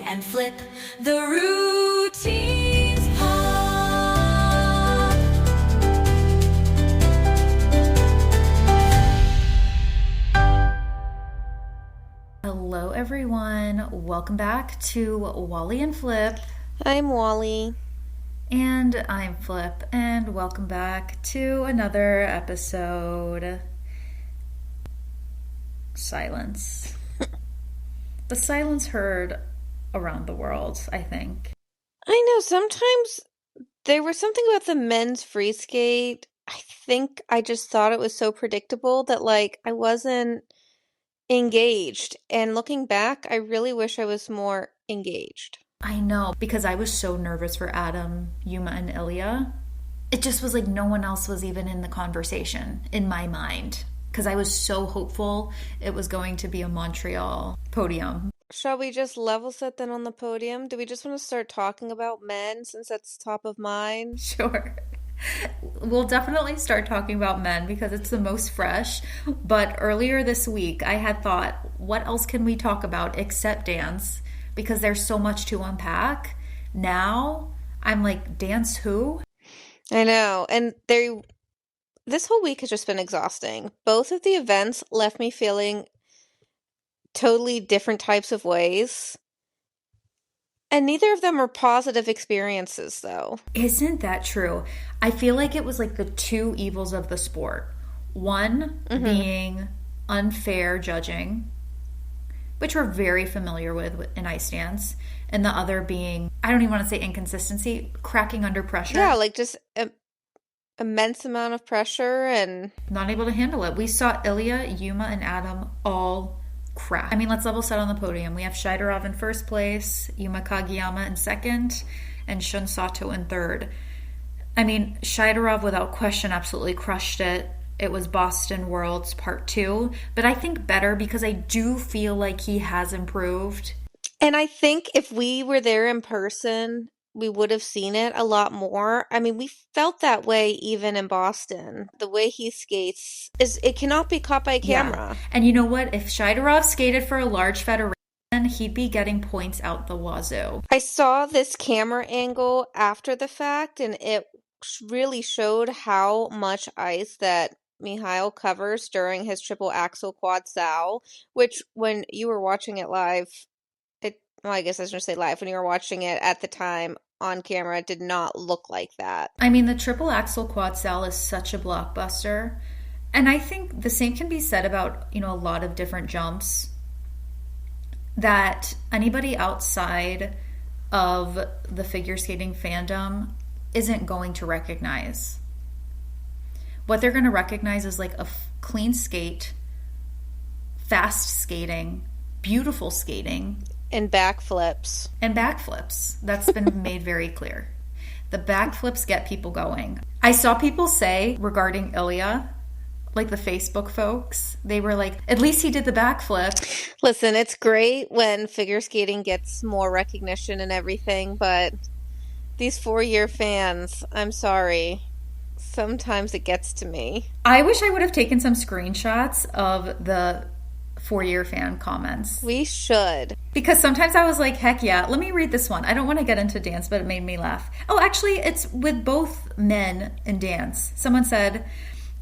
and flip the routines pod. Hello everyone, welcome back to Walley and Flip. I'm Wally. And I'm Flip, and welcome back to another episode. Silence. The silence heard around the world, I think. I know, sometimes there was something about the men's free skate. I think I just thought it was so predictable that, I wasn't engaged. And looking back, I really wish I was more engaged. I know, because I was so nervous for Adam, Yuma, and Ilia. It just was like no one else was even in the conversation in my mind. Because I was so hopeful it was going to be a Montreal podium. Shall we just level set then on the podium? Do we just want to start talking about men since that's top of mind? Sure. We'll definitely start talking about men because it's the most fresh. But earlier this week, I had thought, what else can we talk about except dance? Because there's so much to unpack. Now, I'm like, dance who? I know. And this whole week has just been exhausting. Both of the events left me feeling totally different types of ways. And neither of them are positive experiences, though. Isn't that true? I feel like it was like the two evils of the sport. One being unfair judging, which we're very familiar with in ice dance. And the other being, I don't even want to say inconsistency, cracking under pressure. Yeah, just immense amount of pressure and not able to handle it. We saw Ilia, Yuma, and Adam all crack. I mean, let's level set on the podium. We have Shaidorov in first place, Yuma Kagiyama in second, and Shun Sato in third. I mean, Shaidorov without question absolutely crushed it. It was Boston Worlds Part 2, but I think better because I do feel like he has improved. And I think if we were there in person, we would have seen it a lot more. I mean, we felt that way even in Boston. The way he skates it cannot be caught by a camera. Yeah. And you know what? If Shaidorov skated for a large federation, he'd be getting points out the wazoo. I saw this camera angle after the fact, and it really showed how much ice that Mikhail covers during his triple axel quad sal, which when you were watching it live, I guess I was going to say live, when you were watching it at the time on camera, it did not look like that. I mean, the triple axel quad sal is such a blockbuster. And I think the same can be said about, a lot of different jumps that anybody outside of the figure skating fandom isn't going to recognize. What they're going to recognize is like a clean skate, fast skating, beautiful skating. And backflips. That's been made very clear. The backflips get people going. I saw people say regarding Ilia, like the Facebook folks, they were like, at least he did the backflip. Listen, it's great when figure skating gets more recognition and everything, but these 4-year fans, I'm sorry, sometimes it gets to me. I wish I would have taken some screenshots of the 4-year fan comments. We should. Because sometimes I was like, heck yeah, let me read this one. I don't want to get into dance, but it made me laugh. Oh, actually, it's with both men in dance. Someone said,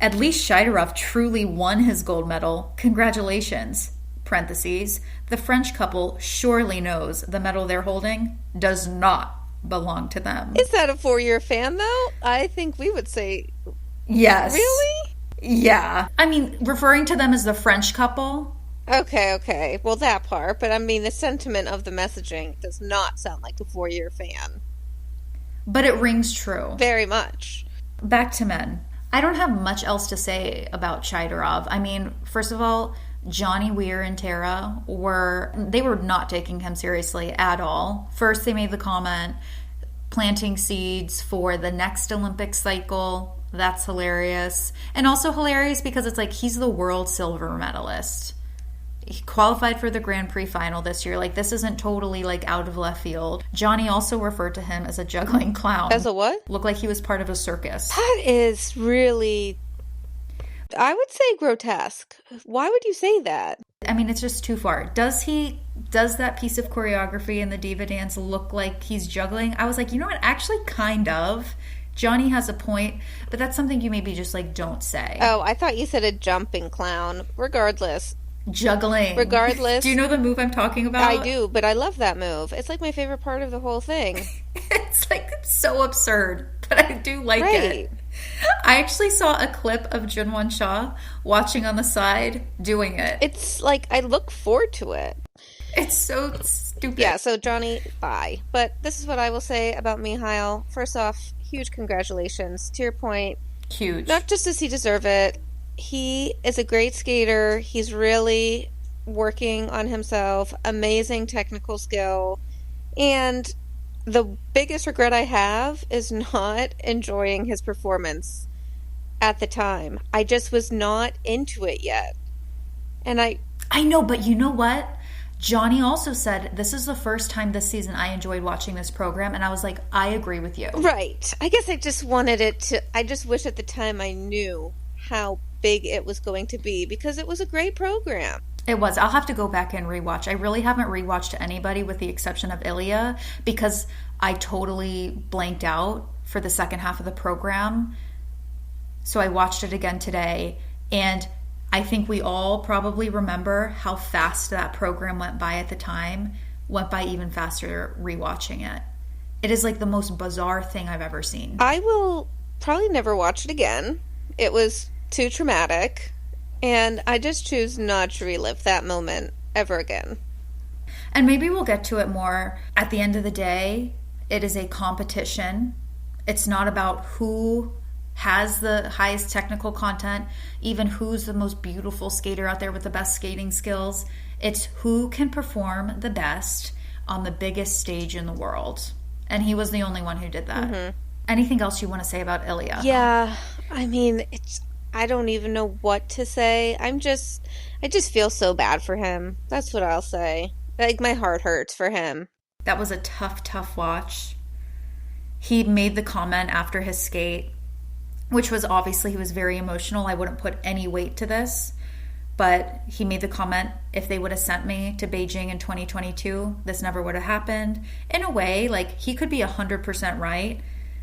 at least Shaidorov truly won his gold medal. Congratulations. Parentheses. The French couple surely knows the medal they're holding does not belong to them. Is that a 4-year fan, though? I think we would say... Yes. Really? Yeah. I mean, referring to them as the French couple... Okay. Well, that part. But I mean, the sentiment of the messaging does not sound like a 4-year fan. But it rings true. Very much. Back to men. I don't have much else to say about Shaidorov. I mean, first of all, Johnny Weir and Tara were not taking him seriously at all. First, they made the comment, planting seeds for the next Olympic cycle. That's hilarious. And also hilarious because it's like he's the world silver medalist. He qualified for the Grand Prix final this year. Like, this isn't totally, out of left field. Johnny also referred to him as a juggling clown. As a what? Looked like he was part of a circus. That is really... I would say grotesque. Why would you say that? I mean, it's just too far. Does he does that piece of choreography in the diva dance look like he's juggling? I was like, you know what? Actually, kind of. Johnny has a point, but that's something you maybe just like don't say. Oh, I thought you said a jumping clown. Regardless. Juggling. Regardless. Do you know the move I'm talking about? I do, but I love that move. It's like my favorite part of the whole thing. It's like so absurd, but I do like it. I actually saw a clip of Junwon Cha watching on the side doing it. It's like I look forward to it. It's so stupid. Yeah, so Johnny, bye. But this is what I will say about Mikhail. First off, huge congratulations. To your point. Huge. Not just does he deserve it. He is a great skater. He's really working on himself. Amazing technical skill. And the biggest regret I have is not enjoying his performance at the time. I just was not into it yet. And I know, but you know what? Johnny also said, this is the first time this season I enjoyed watching this program, and I was like, I agree with you. Right. I guess I just wanted it to, I just wish at the time I knew how big it was going to be, because it was a great program. It was. I'll have to go back and rewatch. I really haven't rewatched anybody with the exception of Ilia, because I totally blanked out for the second half of the program. So I watched it again today, and I think we all probably remember how fast that program went by at the time, went by even faster rewatching it. It is like the most bizarre thing I've ever seen. I will probably never watch it again. It was too traumatic, and I just choose not to relive that moment ever again. And maybe we'll get to it more. At the end of the day, it is a competition. It's not about who has the highest technical content, even who's the most beautiful skater out there with the best skating skills. It's who can perform the best on the biggest stage in the world. And he was the only one who did that. Mm-hmm. Anything else you want to say about Ilia? Yeah, I mean, I don't even know what to say. I just feel so bad for him. That's what I'll say. Like, my heart hurts for him. That was a tough watch. He made the comment after his skate, which was obviously he was very emotional. I wouldn't put any weight to this, but he made the comment, if they would have sent me to Beijing in 2022, this never would have happened. In a way, like, he could be 100% right,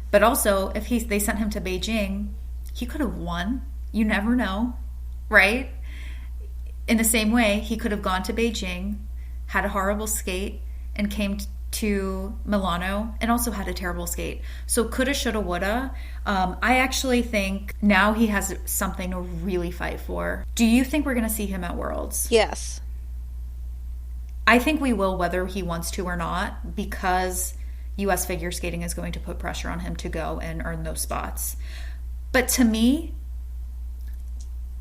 but also if they sent him to Beijing, he could have won. You never know, right? In the same way, he could have gone to Beijing, had a horrible skate, and came to Milano and also had a terrible skate. So coulda, shoulda, woulda. I actually think now he has something to really fight for. Do you think we're going to see him at Worlds? Yes. I think we will, whether he wants to or not, because U.S. figure skating is going to put pressure on him to go and earn those spots. But to me,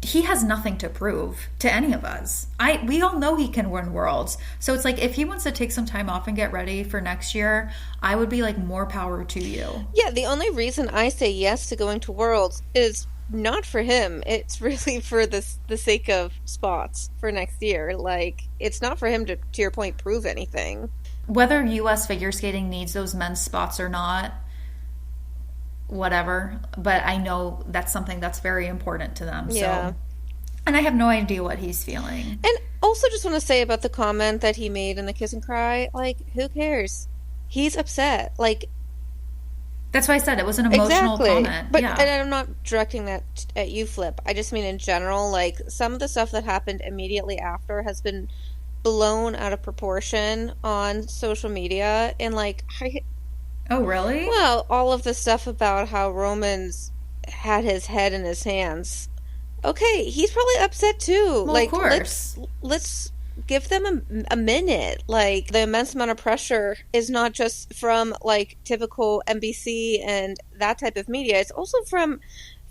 he has nothing to prove to any of us. We all know he can win Worlds. So it's like, if he wants to take some time off and get ready for next year, I would be like, more power to you. Yeah, the only reason I say yes to going to Worlds is not for him. It's really for the sake of spots for next year. Like, it's not for him to your point, prove anything. Whether U.S. figure skating needs those men's spots or not, whatever, but I know that's something that's very important to them. Yeah. So, and I have no idea what he's feeling. And also just want to say about the comment that he made in the Kiss and Cry, like, who cares? He's upset. Like, that's why I said it was an emotional comment. But yeah. And I'm not directing that at you, Flip. I just mean in general, like, some of the stuff that happened immediately after has been blown out of proportion on social media, and like, oh, really? Well, all of the stuff about how Roman's had his head in his hands. Okay, he's probably upset too. Well, like, of course. Let's give them a minute. Like, the immense amount of pressure is not just from like typical NBC and that type of media. It's also from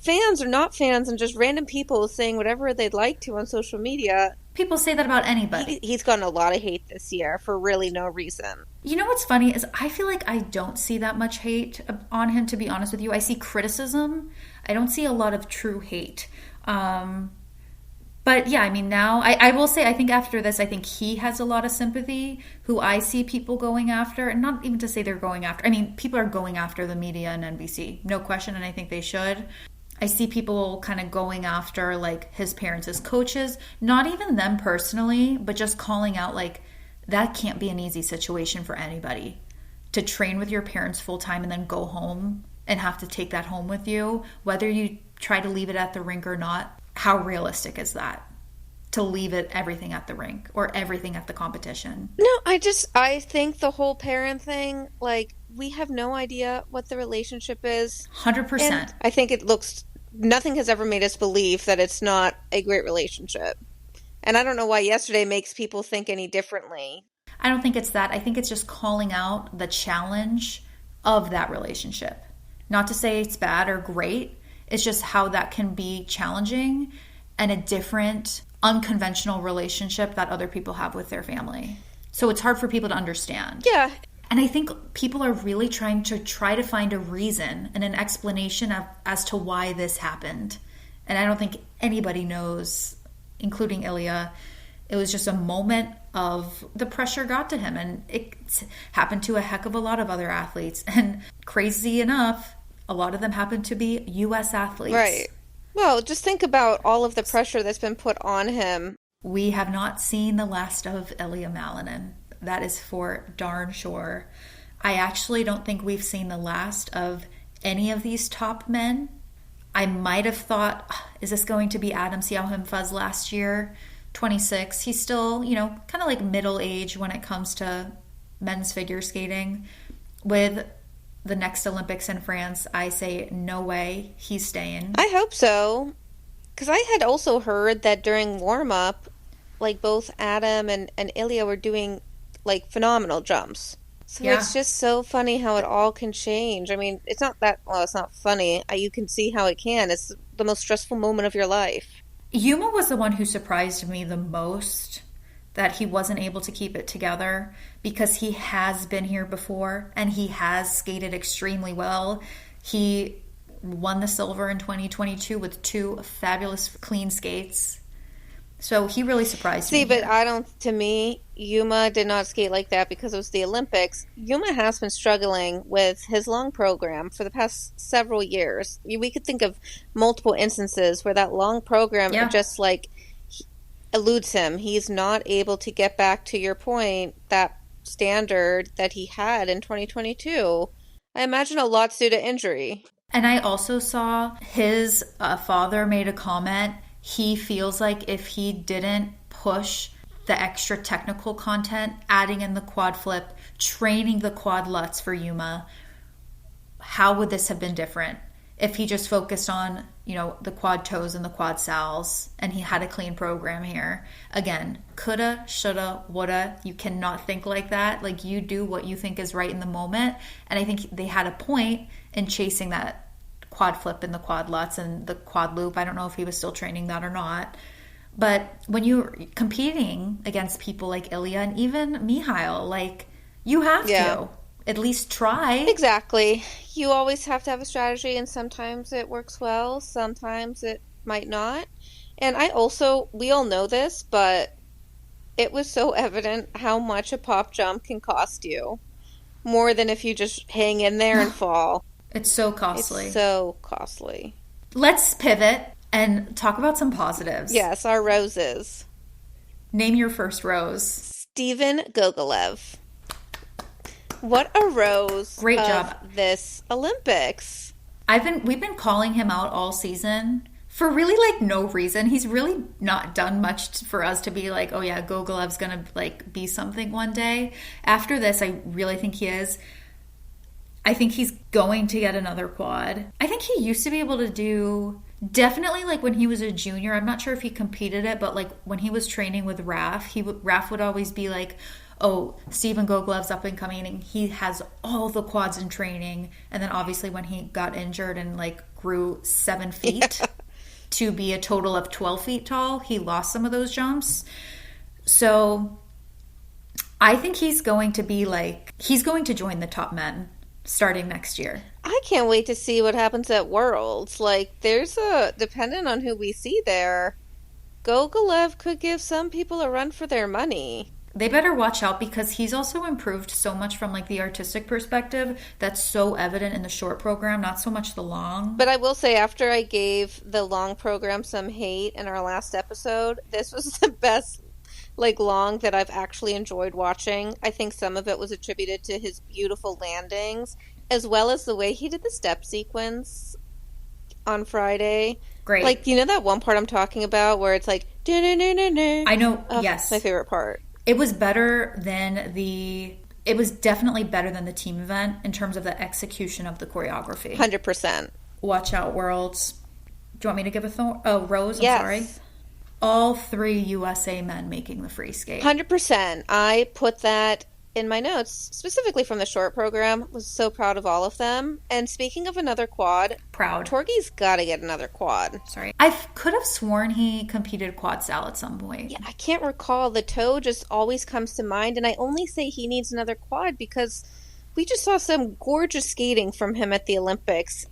fans or not fans and just random people saying whatever they'd like to on social media. People say that about anybody. He's gotten a lot of hate this year for really no reason. You know what's funny is I feel like I don't see that much hate on him, to be honest with you. I see criticism. I don't see a lot of true hate. But yeah, I mean, now I will say, I think after this, I think he has a lot of sympathy, who I see people going after, and not even to say they're going after. I mean, people are going after the media and NBC, no question, and I think they should. I see people kind of going after like his parents as coaches, not even them personally, but just calling out like that can't be an easy situation for anybody. To train with your parents full time and then go home and have to take that home with you, whether you try to leave it at the rink or not, how realistic is that? To leave everything at the rink or everything at the competition? No, I think the whole parent thing, like, we have no idea what the relationship is. 100%. And I think nothing has ever made us believe that it's not a great relationship. And I don't know why yesterday makes people think any differently. I don't think it's that. I think it's just calling out the challenge of that relationship. Not to say it's bad or great. It's just how that can be challenging and a different, unconventional relationship that other people have with their family. So it's hard for people to understand. Yeah. And I think people are really trying to find a reason and an explanation as to why this happened. And I don't think anybody knows, including Ilia. It was just a moment of the pressure got to him, and it happened to a heck of a lot of other athletes. And crazy enough, a lot of them happen to be U.S. athletes. Right. Well, just think about all of the pressure that's been put on him. We have not seen the last of Ilia Malinen. That is for darn sure. I actually don't think we've seen the last of any of these top men. I might have thought, is this going to be Adam Siao-Himfuz last year? 26. He's still, kind of like middle age when it comes to men's figure skating. With the next Olympics in France, I say no way he's staying. I hope so. Because I had also heard that during warm-up, like both Adam and Ilia were doing like phenomenal jumps. So It's just so funny how it all can change. I mean, it's not funny. You can see how it can. It's the most stressful moment of your life. Yuma was the one who surprised me the most, that he wasn't able to keep it together, because he has been here before and he has skated extremely well. He won the silver in 2022 with 2 fabulous clean skates. So he really surprised me. See, but to me, Yuma did not skate like that because it was the Olympics. Yuma has been struggling with his long program for the past several years. We could think of multiple instances where that long program just eludes him. He's not able to get back, to your point, that standard that he had in 2022. I imagine a lot's due to injury. And I also saw his father made a comment. He feels like if he didn't push the extra technical content, adding in the quad flip, training the quad luts for Yuma, how would this have been different? If he just focused on, the quad toes and the quad sals, and he had a clean program here. Again, coulda, shoulda, woulda. You cannot think like that. Like, you do what you think is right in the moment. And I think they had a point in chasing that quad flip and the quad luts and the quad loop. I don't know if he was still training that or not. But when you're competing against people like Ilia and even Mikhail, you have to at least try. Exactly. You always have to have a strategy, and sometimes it works well, sometimes it might not. And we all know this, but it was so evident how much a pop jump can cost you. More than if you just hang in there and fall. It's so costly. It's so costly. Let's pivot and talk about some positives. Yes, our roses. Name your first rose. Steven Gogolev. What a rose. Great job. This Olympics. We've been calling him out all season for really no reason. He's really not done much for us to be like, oh yeah, Gogolev's going to be something one day. After this, I really think he is. I think he's going to get another quad. I think he used to be able to do, definitely when he was a junior, I'm not sure if he competed it, but when he was training with Raf would always be like, oh, Steven Gogolev's up and coming, and he has all the quads in training. And then obviously when he got injured and grew 7 feet to be a total of 12 feet tall, he lost some of those jumps. So I think he's going to be he's going to join the top men starting next year. I can't wait to see what happens at Worlds. Depending on who we see there, Gogolev could give some people a run for their money. They better watch out, because he's also improved so much from the artistic perspective that's so evident in the short program, not so much the long. But I will say, after I gave the long program some hate in our last episode, this was the best like long that I've actually enjoyed watching. I think some of it was attributed to his beautiful landings, as well as the way he did the step sequence on Friday. Great. Like, you know that one part I'm talking about where it's like, I know, yes. It's my favorite part. It was better than it was definitely better than the team event in terms of the execution of the choreography. 100%. Watch out, Worlds. Do you want me to give a rose? I'm Yes. sorry. All 3 USA men making the free skate. 100%. I put that in my notes, specifically from the short program. Was so proud of all of them. And speaking of another quad, Proud. Torgie's got to get another quad. Sorry. I could have sworn he competed quad style at some point. Yeah, I can't recall. The toe just always comes to mind. And I only say he needs another quad because we just saw some gorgeous skating from him at the Olympics.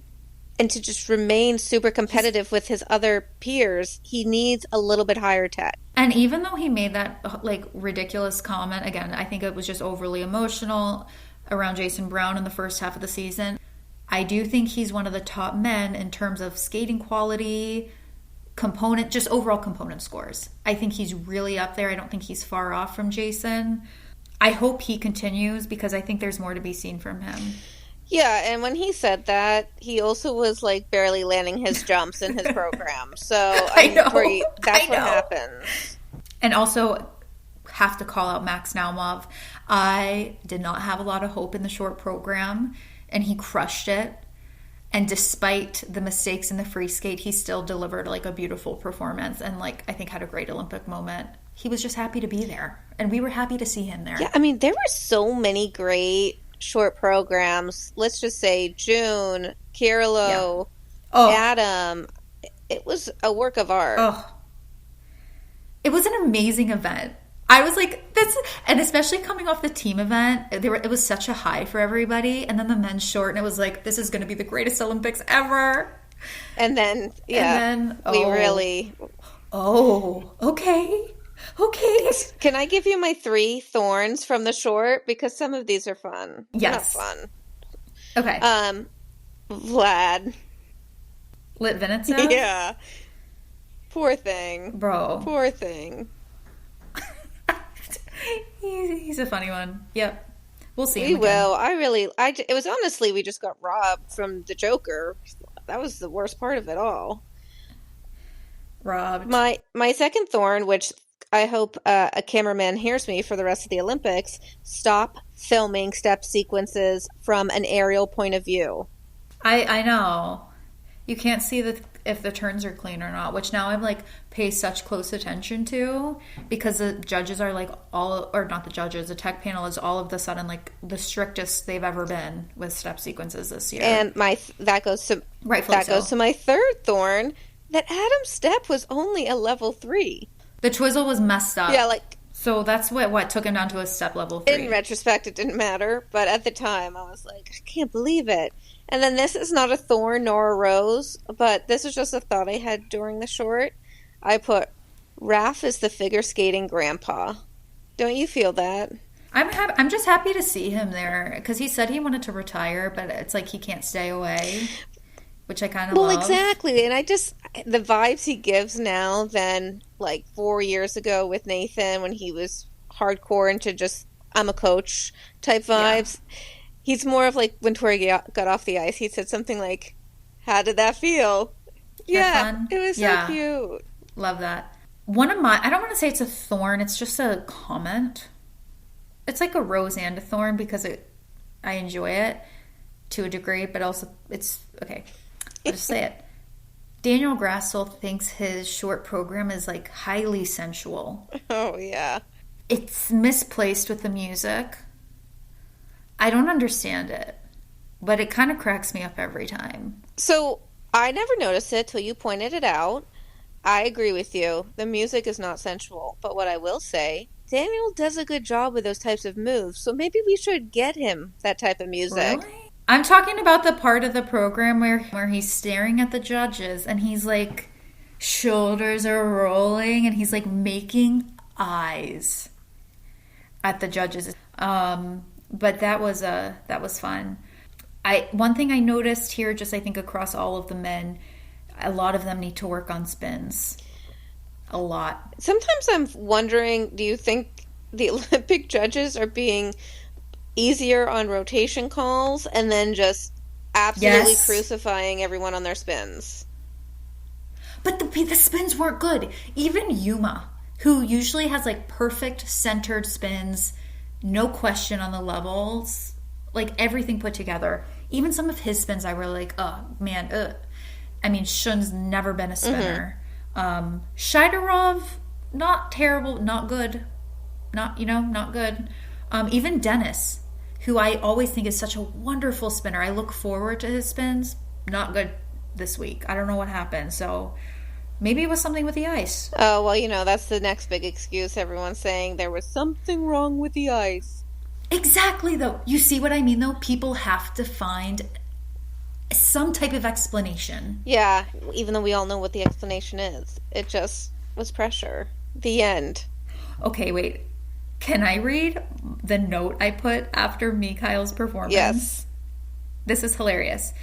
And to just remain super competitive with his other peers, he needs a little bit higher tech. And even though he made that like ridiculous comment, again, I think it was just overly emotional around Jason Brown in the first half of the season. I do think he's one of the top men in terms of skating quality, component, just overall component scores. I think he's really up there. I don't think he's far off from Jason. I hope he continues because I think there's more to be seen from him. Yeah, and when he said that, he also was like barely landing his jumps in his program. So I know, that's what happens. And also have to call out Max Naumov. I did not have a lot of hope in the short program, and he crushed it. And despite the mistakes in the free skate, he still delivered like a beautiful performance and like I think had a great Olympic moment. He was just happy to be there, and we were happy to see him there. Yeah, I mean, there were so many great short programs. Let's just say June, Kirillo, Adam. It was a work of art. Oh, it was an amazing event. I was like, this, and especially coming off the team event, it was such a high for everybody. And then the men's short, and it was like, this is going to be the greatest Olympics ever. And then, we really. Oh, okay. Okay. Can I give you my 3 thorns from the short? Because some of these are fun. Yes. Not fun. Okay. Vlad. Litvinenko? Yeah. Poor thing. Bro. Poor thing. He's a funny one. Yep. We'll see. We will. It was honestly, we just got robbed from the Joker. That was the worst part of it all. Robbed. My second thorn, which I hope a cameraman hears me for the rest of the Olympics, stop filming step sequences from an aerial point of view. I know. You can't see if the turns are clean or not, which now I'm like pay such close attention to because the judges are like the tech panel is all of the sudden like the strictest they've ever been with step sequences this year. And that goes to my third thorn, that Adam's step was only a level 3. The twizzle was messed up. Yeah, like. So that's what took him down to a step level 3. In retrospect, it didn't matter, but at the time, I was like, I can't believe it. And then this is not a thorn nor a rose, but this is just a thought I had during the short. I put, Raph is the figure skating grandpa. Don't you feel that? I'm just happy to see him there because he said he wanted to retire, but it's like he can't stay away, which I kind of love. Well, exactly. And the vibes he gives now than like 4 years ago with Nathan when he was hardcore into just, I'm a coach type vibes. Yeah. He's more of like when Tori got off the ice, he said something like, how did that feel? Yeah, it was so cute. Love that. I don't want to say it's a thorn, it's just a comment. It's like a rose and a thorn because I enjoy it to a degree, but also it's, okay, I'll just say it. Daniel Grassel thinks his short program is like highly sensual. Oh, yeah. It's misplaced with the music. I don't understand it, but it kind of cracks me up every time. So I never noticed it till you pointed it out. I agree with you. The music is not sensual, but what I will say, Daniel does a good job with those types of moves, so maybe we should get him that type of music. Really? I'm talking about the part of the program where he's staring at the judges and he's like, shoulders are rolling and he's like making eyes at the judges. But that was fun. One thing I noticed here, just I think across all of the men, a lot of them need to work on spins. A lot. Sometimes I'm wondering, do you think the Olympic judges are being easier on rotation calls and then just absolutely Yes. crucifying everyone on their spins? But the spins weren't good. Even Yuma, who usually has like perfect centered spins, no question on the levels, like everything put together. Even some of his spins, I were like, oh man, ugh. I mean, Shun's never been a spinner. Shaidorov, not terrible, not good. Not good. Even Dennis, who I always think is such a wonderful spinner. I look forward to his spins. Not good this week. I don't know what happened. So maybe it was something with the ice. Oh, well, that's the next big excuse. Everyone's saying there was something wrong with the ice. Exactly, though. You see what I mean, though? People have to find some type of explanation. Yeah, even though we all know what the explanation is. It just was pressure. The end. Okay, wait. Can I read the note I put after Mikhail's performance? Yes. This is hilarious.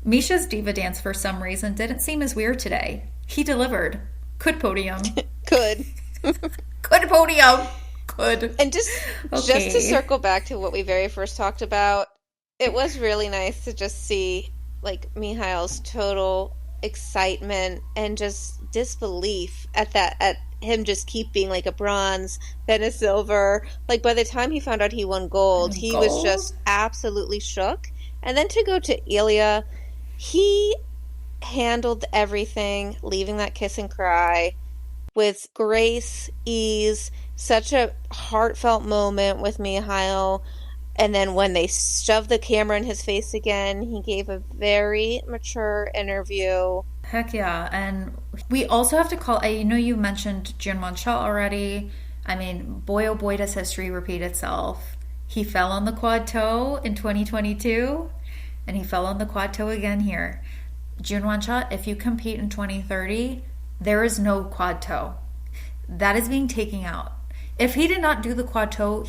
Misha's diva dance, for some reason, didn't seem as weird today. He delivered. Could podium. Could. Could podium. Could. And just to circle back to what we very first talked about, it was really nice to just see like Mikhail's total excitement and just disbelief at him just keep being like a bronze, then a silver. Like by the time he found out he won gold, he was just absolutely shook. And then to go to Ilia, he handled everything, leaving that kiss and cry with grace, ease, such a heartfelt moment with Mikhail. And then when they shoved the camera in his face again, he gave a very mature interview. Heck yeah. And we also have to call, I know you mentioned Whaat already. I mean, boy oh boy does history repeat itself. He fell on the quad toe in 2022, and he fell on the quad toe again here. Whaat, if you compete in 2030, there is no quad toe. That is being taken out. If he did not do the quad toe,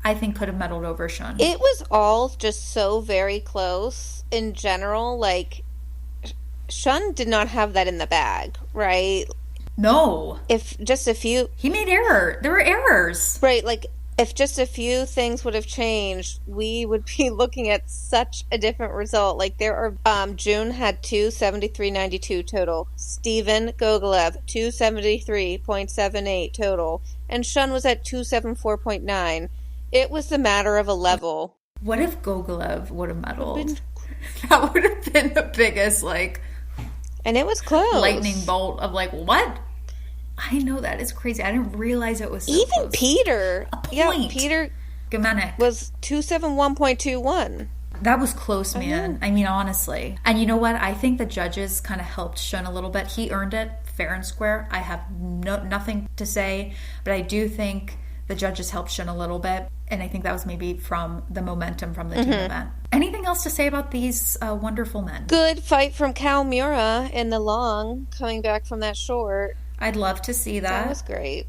I think could have medaled over Shun. It was all just so very close in general. Like, Shun did not have that in the bag, right? No. If just a few... He made error. There were errors. Right, like, if just a few things would have changed, we would be looking at such a different result. Like, there are... June had 273.92 total. Steven Gogolev, 273.78 total. And Shun was at 274.9. It was a matter of a level. What if Gogolev would have medaled? That would have been the biggest, and it was close. Lightning bolt of what? I know, that is crazy. I didn't realize it was so even close. Peter. A point. Yeah, Peter Gamanek was 271.21. That was close, man. I mean, honestly. And you know what? I think the judges kind of helped Shun a little bit. He earned it fair and square. I have nothing to say, but I do think the judges helped Shun a little bit. And I think that was maybe from the momentum from the team event. Anything else to say about these wonderful men? Good fight from Cal Mura in the long, coming back from that short. I'd love to see that. That was great.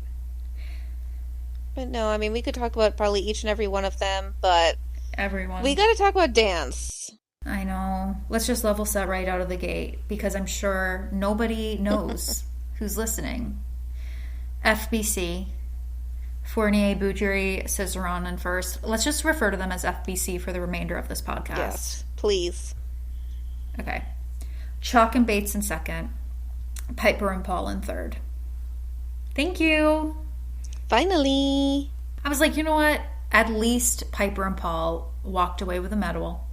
But no, I mean, we could talk about probably each and every one of them, but everyone. We got to talk about dance. I know. Let's just level set right out of the gate, because I'm sure nobody knows who's listening. FBC. Fournier, Beaudry, Cizeron, and first. Let's just refer to them as FBC for the remainder of this podcast. Yes, please. Okay. Chock and Bates in second. Piper and Paul in third. Thank you. Finally. I was like, you know what? At least Piper and Paul walked away with a medal.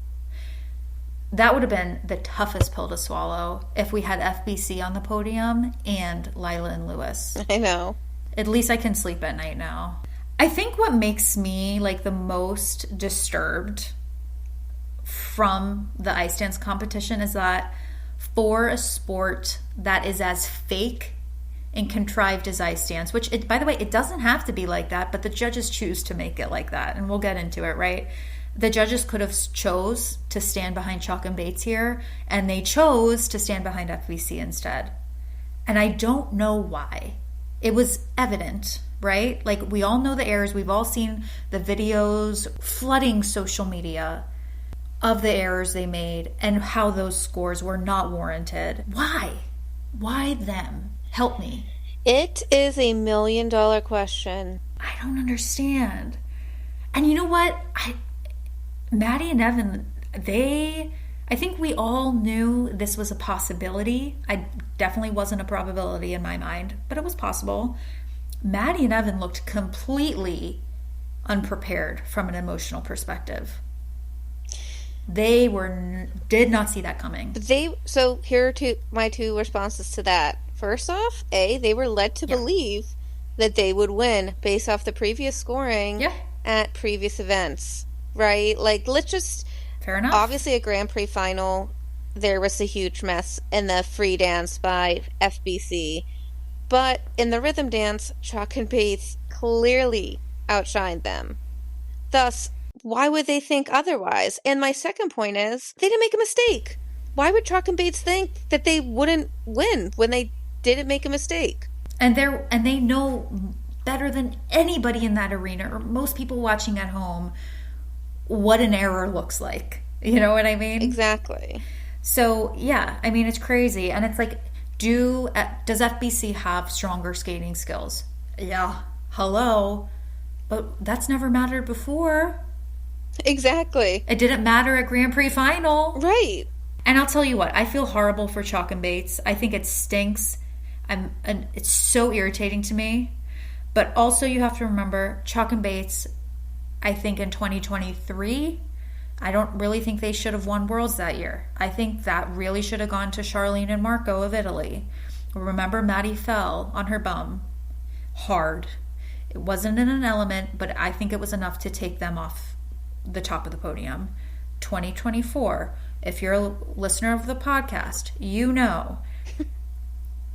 That would have been the toughest pill to swallow if we had FBC on the podium and Lila and Lewis. I know. At least I can sleep at night now. I think what makes me the most disturbed from the ice dance competition is that for a sport that is as fake and contrived as ice dance, which, by the way, it doesn't have to be like that, but the judges choose to make it like that, and we'll get into it, right? The judges could have chose to stand behind Chock and Bates here, and they chose to stand behind FBC instead. And I don't know why. It was evident, right? We all know the errors. We've all seen the videos flooding social media of the errors they made and how those scores were not warranted. Why? Why them? Help me. It is a $1 million question. I don't understand. And you know what? Maddie and Evan, I think we all knew this was a possibility. I definitely wasn't a probability in my mind, but it was possible. Maddie and Evan looked completely unprepared from an emotional perspective. They did not see that coming. So here are my two responses to that. First off, they were led to believe that they would win based off the previous scoring at previous events, right? Like, let's just... Fair enough. Obviously, a Grand Prix final, there was a huge mess in the free dance by FBC. But in the rhythm dance, Chock and Bates clearly outshined them. Thus, why would they think otherwise? And my second point is, they didn't make a mistake. Why would Chock and Bates think that they wouldn't win when they didn't make a mistake? And they know better than anybody in that arena, or most people watching at home, what an error looks like. You know what I mean? Exactly. So, yeah, I mean, it's crazy. And it's like, does FBC have stronger skating skills? Yeah. Hello. But that's never mattered before. Exactly. It didn't matter at Grand Prix final. Right. And I'll tell you what, I feel horrible for Chock and Bates. I think it stinks. And it's so irritating to me. But also you have to remember, Chock and Bates, I think in 2023, I don't really think they should have won Worlds that year. I think that really should have gone to Charlene and Marco of Italy. Remember, Maddie fell on her bum hard. It wasn't in an element, but I think it was enough to take them off the top of the podium. 2024, if you're a listener of the podcast, you know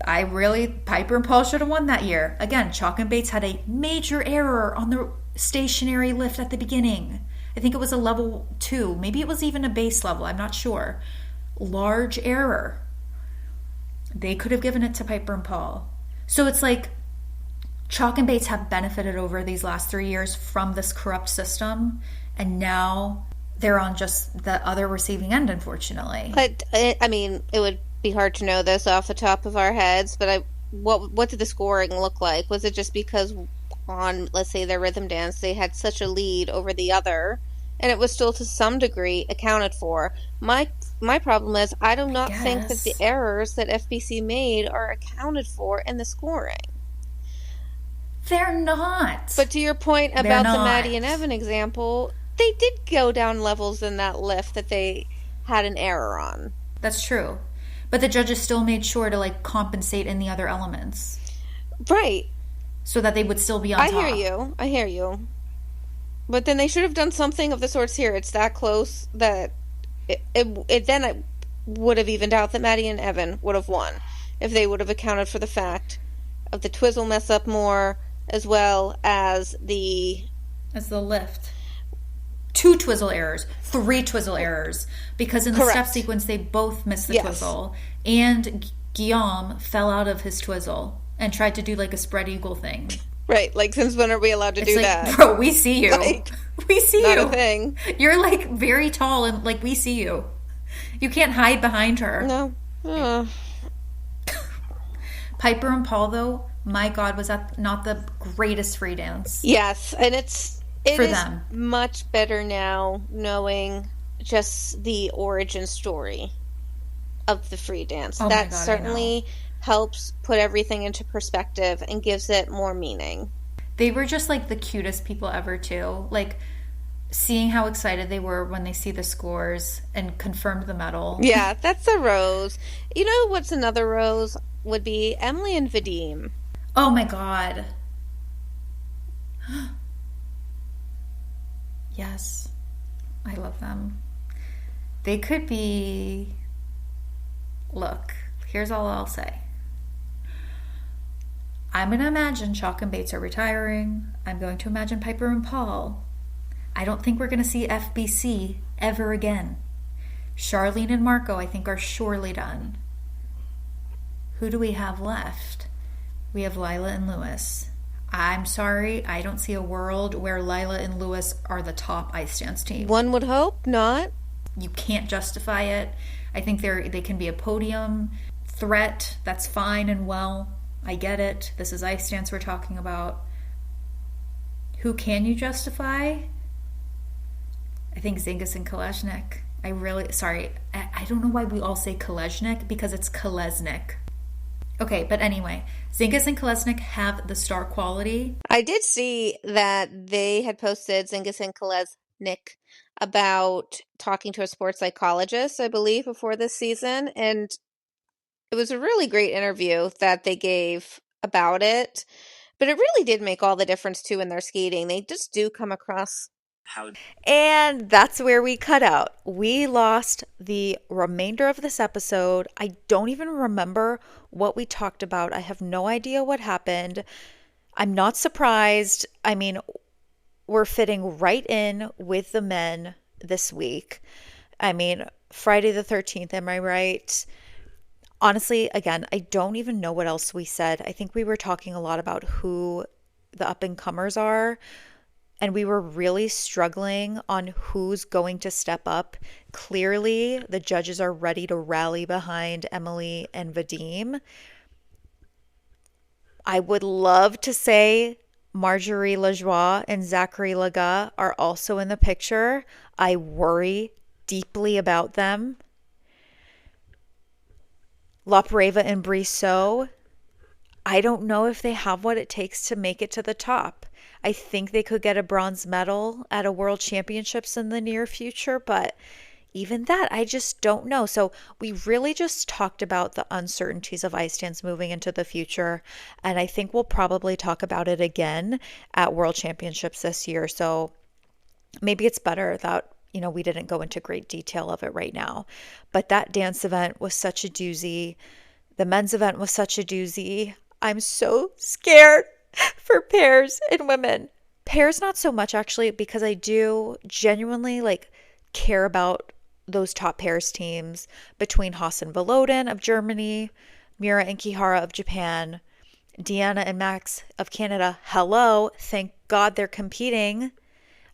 Piper and Paul should have won that year. Again, Chock and Bates had a major error on the stationary lift at the beginning. I think it was a level 2. Maybe it was even a base level. I'm not sure. Large error. They could have given it to Piper and Paul. So it's like Chock and Bates have benefited over these last 3 years from this corrupt system, and now they're on just the other receiving end, unfortunately. But, I mean, it would be hard to know this off the top of our heads, but what did the scoring look like? Was it just because on, let's say, their rhythm dance, they had such a lead over the other, and it was still to some degree accounted for? My problem is, I do not think that the errors that FBC made are accounted for in the scoring. They're not. But to your point about the Maddie and Evan example, they did go down levels in that lift that they had an error on. That's true. But the judges still made sure to, like, compensate in the other elements. Right. So that they would still be on top. I hear you. But then they should have done something of the sorts here. It's that close that it would have evened out that Maddie and Evan would have won if they would have accounted for the fact of the twizzle mess up more, as well as the lift. 2 twizzle errors, 3 twizzle errors, because in the step sequence they both missed the twizzle, and Guillaume fell out of his twizzle and tried to do like a spread eagle thing. Right, like, since when are we allowed to do like, that? Bro, we see you. Like, we see not you. a thing. You're like very tall and like we see you. You can't hide behind her. No. Piper and Paul, though, my God, was that not the greatest free dance? Yes, and it for is them. Much better now knowing just the origin story of the free dance. Oh that my God, certainly helps put everything into perspective and gives it more meaning. They were just like the cutest people ever too. Like seeing how excited they were when they see the scores and confirmed the medal. Yeah, that's a rose. You know what's another rose would be? Emily and Vadim. Oh my God. Yes. I love them. They could be... Look, here's all I'll say. I'm going to imagine Chock and Bates are retiring. I'm going to imagine Piper and Paul. I don't think we're going to see FBC ever again. Charlene and Marco, I think, are surely done. Who do we have left? We have Lila and Lewis. I'm sorry, I don't see a world where Lila and Lewis are the top ice dance team. One would hope not. You can't justify it. I think they can be a podium threat. That's fine and well. I get it. This is ice dance we're talking about. Who can you justify? I think Zingis and Kolesnik. I don't know why we all say Kolesnik, because it's Kolesnik. Okay, but anyway, Zingis and Kolesnik have the star quality. I did see that they had posted, Zingis and Kolesnik, about talking to a sports psychologist, I believe, before this season. And it was a really great interview that they gave about it. But it really did make all the difference, too, in their skating. They just do come across. And that's where we cut out. We lost the remainder of this episode. I don't even remember what we talked about. I have no idea what happened. I'm not surprised. I mean, we're fitting right in with the men this week. I mean, Friday the 13th, am I right? Honestly, again, I don't even know what else we said. I think we were talking a lot about who the up-and-comers are, and we were really struggling on who's going to step up. Clearly, the judges are ready to rally behind Emily and Vadim. I would love to say Marjorie Lajoie and Zachary Laga are also in the picture. I worry deeply about them. Lapreva and Brissot, I don't know if they have what it takes to make it to the top. I think they could get a bronze medal at a world championships in the near future, but even that, I just don't know. So we really just talked about the uncertainties of ice dance moving into the future, and I think we'll probably talk about it again at world championships this year. So maybe it's better that we didn't go into great detail of it right now. But that dance event was such a doozy. The men's event was such a doozy. I'm so scared for pairs and women. Pairs not so much, actually, because I do genuinely care about those top pairs teams between Haas and Volodin of Germany, Mira and Kihara of Japan, Deanna and Max of Canada. Hello, thank God they're competing.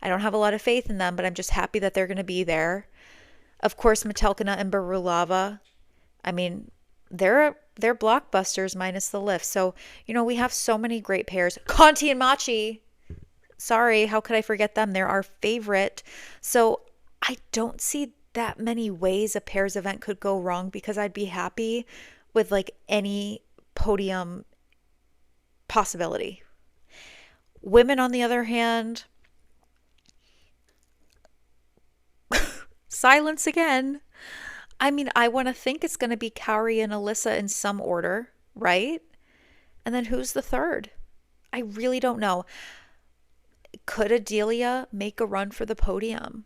I don't have a lot of faith in them, but I'm just happy that they're going to be there. Of course, Metelkina and Barulava. I mean, they're blockbusters minus the lift. So, we have so many great pairs. Conti and Machi. Sorry, how could I forget them? They're our favorite. So I don't see that many ways a pairs event could go wrong, because I'd be happy with any podium possibility. Women, on the other hand, silence again. I mean, I want to think it's going to be Kauri and Alyssa in some order, right? And then who's the third? I really don't know. Could Ilia make a run for the podium?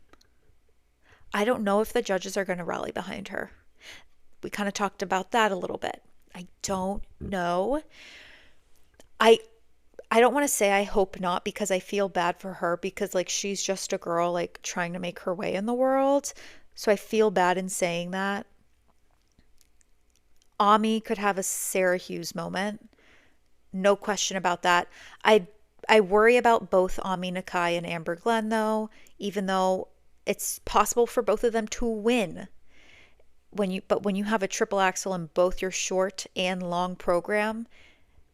I don't know if the judges are going to rally behind her. We kind of talked about that a little bit. I don't know. I don't want to say I hope not, because I feel bad for her, because she's just a girl trying to make her way in the world. So I feel bad in saying that. Ami could have a Sarah Hughes moment. No question about that. I worry about both Ami Nakai and Amber Glenn, though, even though it's possible for both of them to win. When you have a triple axel in both your short and long program,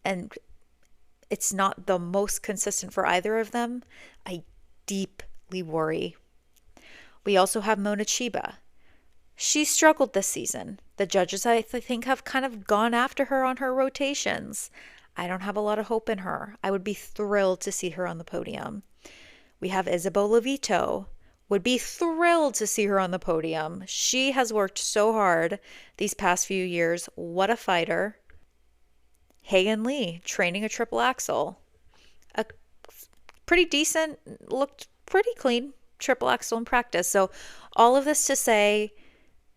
and it's not the most consistent for either of them, I deeply worry. We also have Mona Chiba. She struggled this season. The judges, I think, have kind of gone after her on her rotations. I don't have a lot of hope in her. I would be thrilled to see her on the podium. We have Isabeau Levito. Would be thrilled to see her on the podium. She has worked so hard these past few years. What a fighter. Hagan Lee, training a triple axel. A pretty decent, looked pretty clean triple axel in practice. So all of this to say,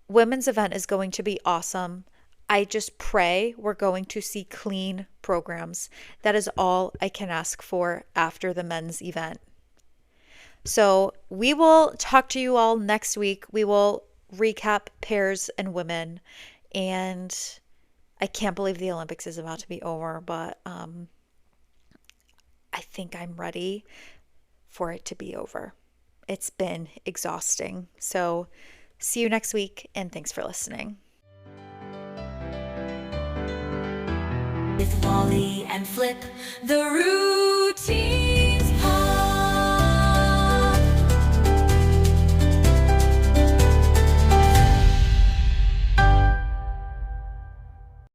women's event is going to be awesome. I just pray we're going to see clean programs. That is all I can ask for after the men's event. So we will talk to you all next week. We will recap pairs and women. And I can't believe the Olympics is about to be over, but I think I'm ready for it to be over. It's been exhausting. So see you next week, and thanks for listening. With Walley and flip. The routine